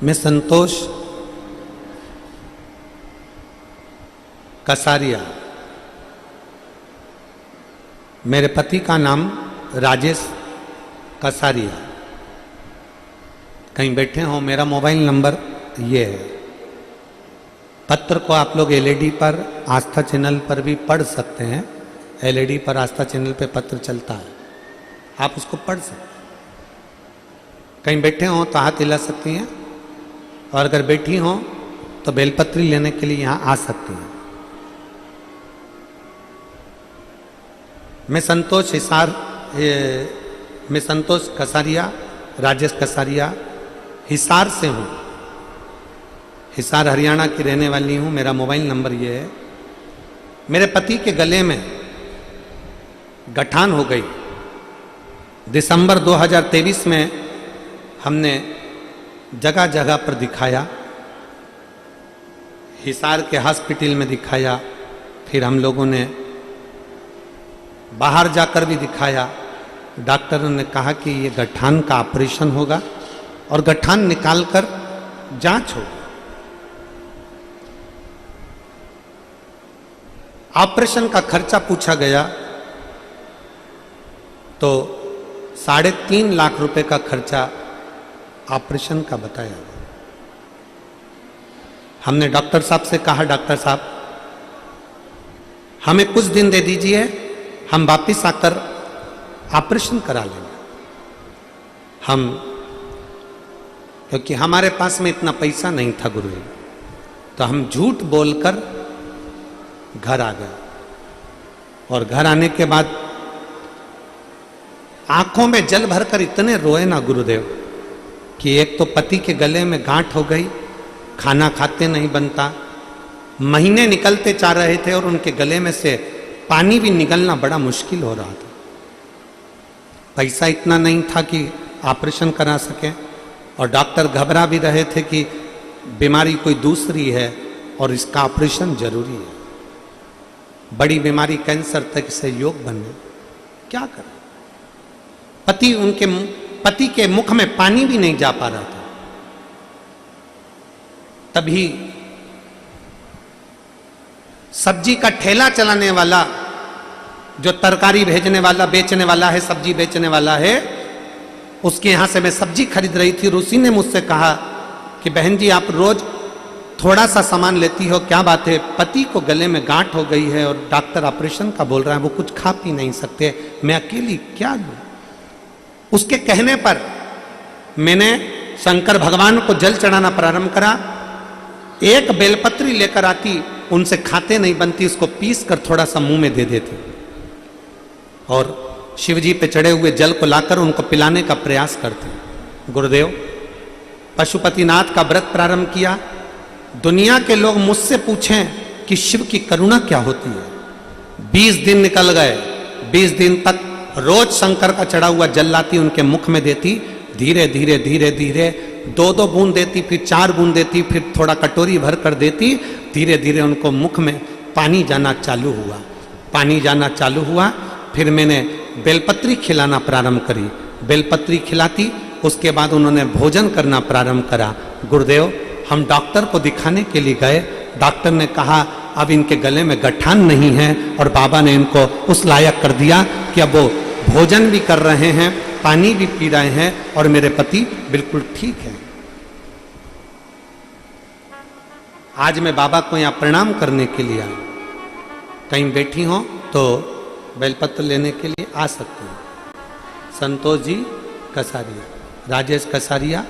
मैं संतोष कसारिया, मेरे पति का नाम राजेश कसारिया। कहीं बैठे हो, मेरा मोबाइल नंबर ये है। पत्र को आप लोग एलईडी पर आस्था चैनल पर भी पढ़ सकते हैं। एलईडी पर आस्था चैनल पे पत्र चलता है, आप उसको पढ़ सकते हैं। कहीं बैठे हो तो हाथ हिला सकती हैं, और अगर बैठी हो तो बेलपत्री लेने के लिए यहाँ आ सकती हैं। मैं संतोष कसारिया, राजेश कसारिया हिसार से हूँ। हिसार हरियाणा की रहने वाली हूँ। मेरा मोबाइल नंबर ये है। मेरे पति के गले में गठान हो गई। दिसंबर 2023 में हमने जगह जगह पर दिखाया, हिसार के हॉस्पिटल में दिखाया, फिर हम लोगों ने बाहर जाकर भी दिखाया। डॉक्टरों ने कहा कि ये गठान का ऑपरेशन होगा और गठान निकालकर जांच होगी। ऑपरेशन का खर्चा पूछा गया तो 3.5 लाख रुपए का खर्चा ऑपरेशन का बताया। हमने डॉक्टर साहब से कहा, डॉक्टर साहब हमें कुछ दिन दे दीजिए, हम वापिस आकर ऑपरेशन करा लेंगे। क्योंकि हमारे पास में इतना पैसा नहीं था गुरुजी, तो हम झूठ बोलकर घर आ गए। और घर आने के बाद आंखों में जल भरकर इतने रोए ना गुरुदेव कि एक तो पति के गले में गांठ हो गई, खाना खाते नहीं बनता, महीने निकलते जा रहे थे और उनके गले में से पानी भी निकलना बड़ा मुश्किल हो रहा था। पैसा इतना नहीं था कि ऑपरेशन करा सके, और डॉक्टर घबरा भी रहे थे कि बीमारी कोई दूसरी है और इसका ऑपरेशन जरूरी है। बड़ी बीमारी कैंसर तक से योग बने, क्या करें। पति के मुख में पानी भी नहीं जा पा रहा था। तभी सब्जी का ठेला चलाने वाला, जो तरकारी भेजने वाला, बेचने वाला है, सब्जी बेचने वाला है, उसके यहां से मैं सब्जी खरीद रही थी। और उसी ने मुझसे कहा कि बहन जी आप रोज थोड़ा सा सामान लेती हो, क्या बात है? पति को गले में गांठ हो गई है और डॉक्टर ऑपरेशन का बोल रहा है, वो कुछ खा पी नहीं सकते, मैं अकेली क्या लूं? उसके कहने पर मैंने शंकर भगवान को जल चढ़ाना प्रारंभ करा। एक बेलपत्री लेकर आती, उनसे खाते नहीं बनती, उसको पीस कर थोड़ा सा मुंह में दे देते और शिव जी पे चढ़े हुए जल को लाकर उनको पिलाने का प्रयास करते। गुरुदेव, पशुपतिनाथ का व्रत प्रारंभ किया। दुनिया के लोग मुझसे पूछें कि शिव की करुणा क्या होती है। 20 दिन निकल गए। 20 दिन तक रोज शंकर का चढ़ा हुआ जल लाती, उनके मुख में देती। धीरे धीरे धीरे धीरे 2-2 बूंद देती, फिर 4 बूंद देती, फिर थोड़ा कटोरी भर कर देती। धीरे धीरे उनको मुख में पानी जाना चालू हुआ। पानी जाना चालू हुआ। फिर मैंने बेलपत्री खिलाना प्रारंभ करी। बेलपत्री खिलाती, उसके बाद उन्होंने भोजन करना प्रारंभ करा। गुरुदेव, हम डॉक्टर को दिखाने के लिए गए। डॉक्टर ने कहा अब इनके गले में गठान नहीं है, और बाबा ने इनको उस लायक कर दिया कि अब वो भोजन भी कर रहे हैं, पानी भी पी रहे हैं, और मेरे पति बिल्कुल ठीक है। आज मैं बाबा को यहाँ प्रणाम करने के लिए आई। कहीं बैठी हो तो बेलपत्र लेने के लिए आ सकते हैं। संतोष जी कसारिया, राजेश कसारिया,